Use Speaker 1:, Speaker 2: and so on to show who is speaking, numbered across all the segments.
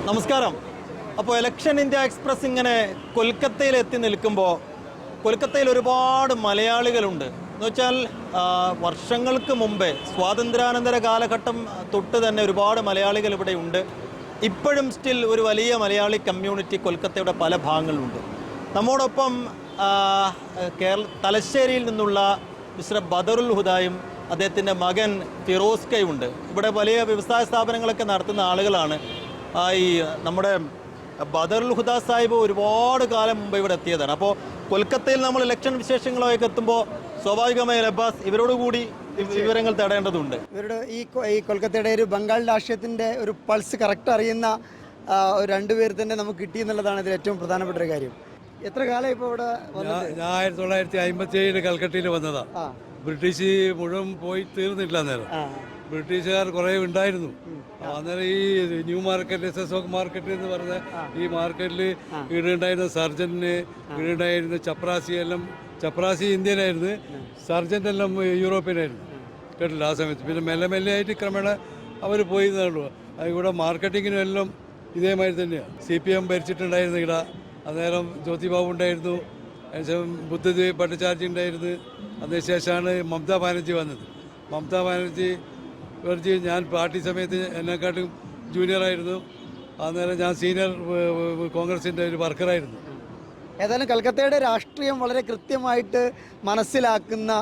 Speaker 1: നമസ്കാരം. അപ്പോൾ election India express ഇങ്ങനെ കൊൽക്കത്തയിൽ എത്തി നിൽക്കുമ്പോൾ കൊൽക്കത്തയിൽ ഒരുപാട് മലയാളികളുണ്ട്. എന്ന് വെച്ചാൽ വർഷങ്ങൾക്ക് മുമ്പേ സ്വാതന്ത്ര്യാനന്തര കാലഘട്ടം തൊട്ട് തന്നെ ഒരുപാട് മലയാളികൾ ഇവിടെ ഉണ്ട്. ഇപ്പോഴും സ്റ്റിൽ ഒരു വലിയ മലയാളി കമ്മ്യൂണിറ്റി കൊൽക്കത്തയുടെ പല ഭാഗങ്ങളിലുണ്ട്. നമ്മോടൊപ്പം തലശ്ശേരിയിൽ നിന്നുള്ള മിസ്റ്റർ ബദറുൽ ഹുദായും അദ്ദേഹത്തിൻ്റെ മകൻ ഫിറോസ് കയുണ്ട്. ഇവിടെ വലിയ വ്യവസായ സ്ഥാപനങ്ങളൊക്കെ നടത്തുന്ന ആളുകളാണ്. ഈ നമ്മുടെ ബദറുൽ ഹുദ സാഹിബ് ഒരുപാട് കാലം മുമ്പ് ഇവിടെ എത്തിയതാണ്. അപ്പോൾ കൊൽക്കത്തയിൽ നമ്മൾ ഇലക്ഷൻ വിശേഷങ്ങളുമായൊക്കെ എത്തുമ്പോൾ സ്വാഭാവികമായി അബ്ബാസ് ഇവരോട് കൂടി വിവരങ്ങൾ തേടേണ്ടതുണ്ട്.
Speaker 2: ഇവരുടെ ഈ കൊൽക്കത്തയുടെ ഒരു ബംഗാൾ രാഷ്ട്രീയത്തിൻ്റെ ഒരു പൾസ് കറക്റ്റ് അറിയുന്ന രണ്ടുപേർ തന്നെ നമുക്ക് കിട്ടിയെന്നുള്ളതാണ് ഇതിൽ ഏറ്റവും പ്രധാനപ്പെട്ട ഒരു കാര്യം. എത്ര കാലം ഇപ്പോൾ ഇവിടെ?
Speaker 3: ഞാൻ 1957 കൽക്കട്ടയിൽ വന്നതാണ്. ബ്രിട്ടീഷ് മുഴുവൻ പോയി തീർന്നിട്ടില്ല. അന്നേരം ബ്രിട്ടീഷുകാർ കുറേ ഉണ്ടായിരുന്നു. അന്നേരം ഈ ന്യൂ മാർക്കറ്റ്, എസ് മാർക്കറ്റ് എന്ന് പറഞ്ഞ ഈ മാർക്കറ്റിൽ ഈടുണ്ടായിരുന്ന സർജന്, ഈടുണ്ടായിരുന്ന ചപ്രാസി ഇന്ത്യയിലായിരുന്നു, സർജൻ്റ് എല്ലാം യൂറോപ്യനായിരുന്നു. കേട്ടില്ല ആ സമയത്ത്. പിന്നെ മെല്ലെ ആയിട്ട് ക്രമേണ അവർ പോയി എന്നുള്ളൂ. ഇവിടെ മാർക്കറ്റിങ്ങിനും എല്ലാം ഇതേമാതിരി തന്നെയാണ്. CPM ഭരിച്ചിട്ടുണ്ടായിരുന്നു ഇവിടെ. അന്നേരം ജ്യോതിബാബു ഉണ്ടായിരുന്നു, അതിനുശേഷം ബുദ്ധദേവ് ഭട്ടാചാര്യ ഉണ്ടായിരുന്നു. അതിനുശേഷമാണ് മമതാ ബാനർജി വന്നത്. മമതാ ബാനർജി ഞാൻ പാർട്ടി സമയത്ത് എന്നെക്കാട്ടും ജൂനിയറായിരുന്നു. അന്നേരം ഞാൻ സീനിയർ കോൺഗ്രസിൻ്റെ ഒരു വർക്കറായിരുന്നു.
Speaker 2: ഏതായാലും കൽക്കത്തയുടെ രാഷ്ട്രീയം വളരെ കൃത്യമായിട്ട് മനസ്സിലാക്കുന്ന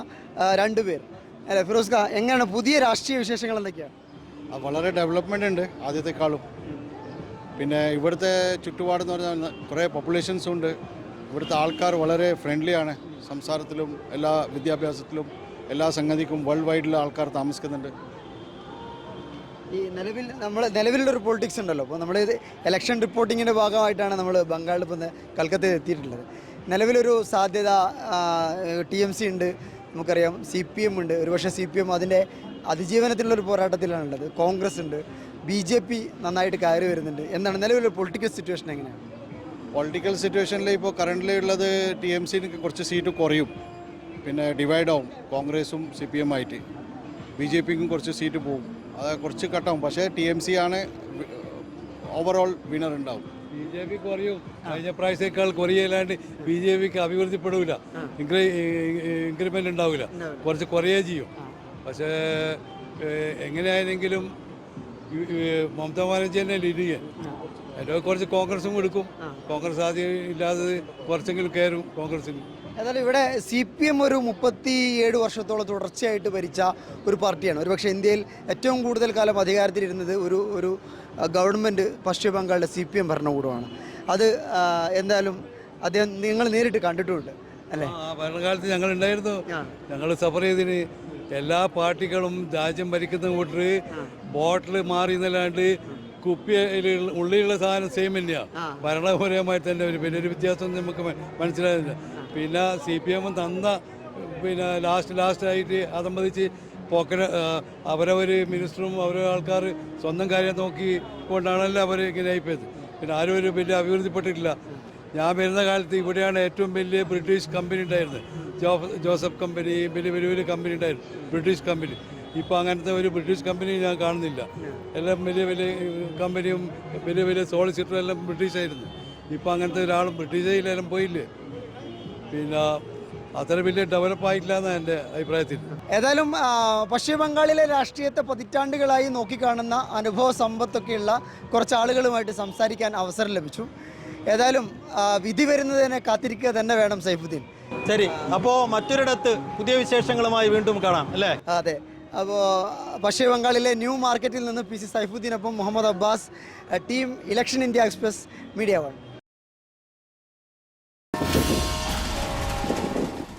Speaker 2: രണ്ടുപേർ അല്ലേ ഫിറോസ് ഖാ? എങ്ങനെയാണ് പുതിയ രാഷ്ട്രീയ വിശേഷങ്ങൾ എന്തൊക്കെയാണ്?
Speaker 4: വളരെ ഡെവലപ്മെൻ്റ് ഉണ്ട് ആദ്യത്തെക്കാളും. പിന്നെ ഇവിടുത്തെ ചുറ്റുപാടെന്ന് പറഞ്ഞാൽ കുറേ പോപ്പുലേഷൻസ് ഉണ്ട്. ഇവിടുത്തെ ആൾക്കാർ വളരെ ഫ്രണ്ട്ലിയാണ്. സംസാരത്തിലും എല്ലാ വിദ്യാഭ്യാസത്തിലും എല്ലാ സംഗതിക്കും വേൾഡ് വൈഡിലുള്ള ആൾക്കാർ താമസിക്കുന്നുണ്ട്.
Speaker 2: ഈ നിലവിലുള്ളൊരു പൊളിറ്റിക്സ് ഉണ്ടല്ലോ. അപ്പോൾ നമ്മൾ ഇലക്ഷൻ റിപ്പോർട്ടിങ്ങിൻ്റെ ഭാഗമായിട്ടാണ് നമ്മൾ ബംഗാളിൽ ഇപ്പോൾ കൽക്കത്തയിൽ എത്തിയിട്ടുള്ളത്. നിലവിലൊരു സാധ്യത TMC ഉണ്ട്, നമുക്കറിയാം CPM ഉണ്ട്. ഒരുപക്ഷെ CPM അതിൻ്റെ അതിജീവനത്തിലുള്ളൊരു പോരാട്ടത്തിലാണുള്ളത്. കോൺഗ്രസ് ഉണ്ട്, BJP നന്നായിട്ട് കയറി വരുന്നുണ്ട്. എന്താണ് നിലവിലൊരു പൊളിറ്റിക്കൽ സിറ്റുവേഷൻ? എങ്ങനെയാണ്
Speaker 4: പൊളിറ്റിക്കൽ സിറ്റുവേഷനിൽ ഇപ്പോൾ കറൻ്റ് ഉള്ളത്? TMCന് കുറച്ച് സീറ്റ് കുറയും, പിന്നെ ഡിവൈഡ് ആവും കോൺഗ്രസും CPM ആയിട്ട്. BJPക്കും കുറച്ച് സീറ്റ് പോകും, അത് കുറച്ച് കട്ടാവും. പക്ഷേ TMC ആണ് ഓവറോൾ വിന്നർ ഉണ്ടാവും.
Speaker 3: BJP കുറയും, കഴിഞ്ഞ പ്രാവശ്യത്തേക്കാൾ കുറയല്ലാണ്ട് BJPക്ക് അഭിവൃദ്ധിപ്പെടില്ല, ഇൻക്രിമെൻ്റ് ഉണ്ടാവില്ല, കുറച്ച് കുറയുകയും ചെയ്യും. പക്ഷേ എങ്ങനെയായിരുന്നെങ്കിലും മമതാ ബാനർജി തന്നെ ലീഡ് ചെയ്യാൻ. അതിൻ്റെ കുറച്ച് കോൺഗ്രസും എടുക്കും. കോൺഗ്രസ് ആദ്യം ഇല്ലാതെ കുറച്ചെങ്കിലും കയറും കോൺഗ്രസിന്.
Speaker 2: ഏതായാലും ഇവിടെ CPM ഒരു 37 വർഷത്തോളം തുടർച്ചയായിട്ട് ഭരിച്ച ഒരു പാർട്ടിയാണ്. ഒരുപക്ഷെ ഇന്ത്യയിൽ ഏറ്റവും കൂടുതൽ കാലം അധികാരത്തിലിരുന്നത് ഒരു ഗവൺമെൻറ് പശ്ചിമ ബംഗാളിലെ CPM ഭരണകൂടമാണ്. അത് എന്തായാലും അദ്ദേഹം നിങ്ങൾ നേരിട്ട് കണ്ടിട്ടുമുണ്ട് അല്ലേ?
Speaker 3: ഭരണകാലത്ത് ഞങ്ങളുണ്ടായിരുന്നു. ഞങ്ങൾ സഫർ ചെയ്തിന്. എല്ലാ പാർട്ടികളും രാജ്യം ഭരിക്കുന്ന കൂട്ടർ ബോട്ടിൽ മാറി എന്നല്ലാണ്ട് കുപ്പിയിൽ ഉള്ളിലുള്ള സാധനം സെയിം തന്നെയാണ്. ഭരണപരമായി തന്നെ വലിയൊരു വ്യത്യാസം നമുക്ക് മനസ്സിലാകുന്നില്ല. പിന്നെ CPM തന്ന പിന്നെ ലാസ്റ്റായിട്ട് അതമ്പതിച്ച് അവരവർ മിനിസ്റ്ററും അവരെ ആൾക്കാർ സ്വന്തം കാര്യം നോക്കി കൊണ്ടാണല്ലോ അവർ ഇങ്ങനെ ആയിപ്പോയത്. പിന്നെ ആരും ഒരു വലിയ അഭിവൃദ്ധിപ്പെട്ടിട്ടില്ല. ഞാൻ വരുന്ന കാലത്ത് ഇവിടെയാണ് ഏറ്റവും വലിയ ബ്രിട്ടീഷ് കമ്പനി ഉണ്ടായിരുന്നത്. ജോസഫ് കമ്പനി, വലിയ കമ്പനി ഉണ്ടായിരുന്നു, ബ്രിട്ടീഷ് കമ്പനി. ഇപ്പോൾ അങ്ങനത്തെ ഒരു ബ്രിട്ടീഷ് കമ്പനി ഞാൻ കാണുന്നില്ല. എല്ലാം വലിയ കമ്പനിയും വലിയ സോളിസിറ്ററും എല്ലാം ബ്രിട്ടീഷായിരുന്നു. ഇപ്പോൾ അങ്ങനത്തെ ഒരാളും ബ്രിട്ടീഷെല്ലാം പോയില്ലേ. പിന്നെ അത്ര വലിയ ഡെവലപ്പ് ആയിട്ടില്ല എന്നാണ് എൻ്റെ അഭിപ്രായത്തിൽ.
Speaker 2: ഏതായാലും പശ്ചിമ ബംഗാളിലെ രാഷ്ട്രീയത്തെ പതിറ്റാണ്ടുകളായി നോക്കിക്കാണുന്ന അനുഭവ സമ്പത്തൊക്കെയുള്ള കുറച്ച് ആളുകളുമായിട്ട് സംസാരിക്കാൻ അവസരം ലഭിച്ചു. ഏതായാലും വിധി വരുന്നതിനെ കാത്തിരിക്കുക തന്നെ വേണം സൈഫുദ്ദീൻ.
Speaker 1: ശരി, അപ്പോൾ മറ്റൊരിടത്ത് പുതിയ വിശേഷങ്ങളുമായി വീണ്ടും കാണാം അല്ലേ?
Speaker 2: അതെ. അപ്പോൾ പശ്ചിമ ബംഗാളിലെ ന്യൂ മാർക്കറ്റിൽ നിന്ന് PC സൈഫുദ്ദീനൊപ്പം Muhammad Abbas, team election India express, media 1.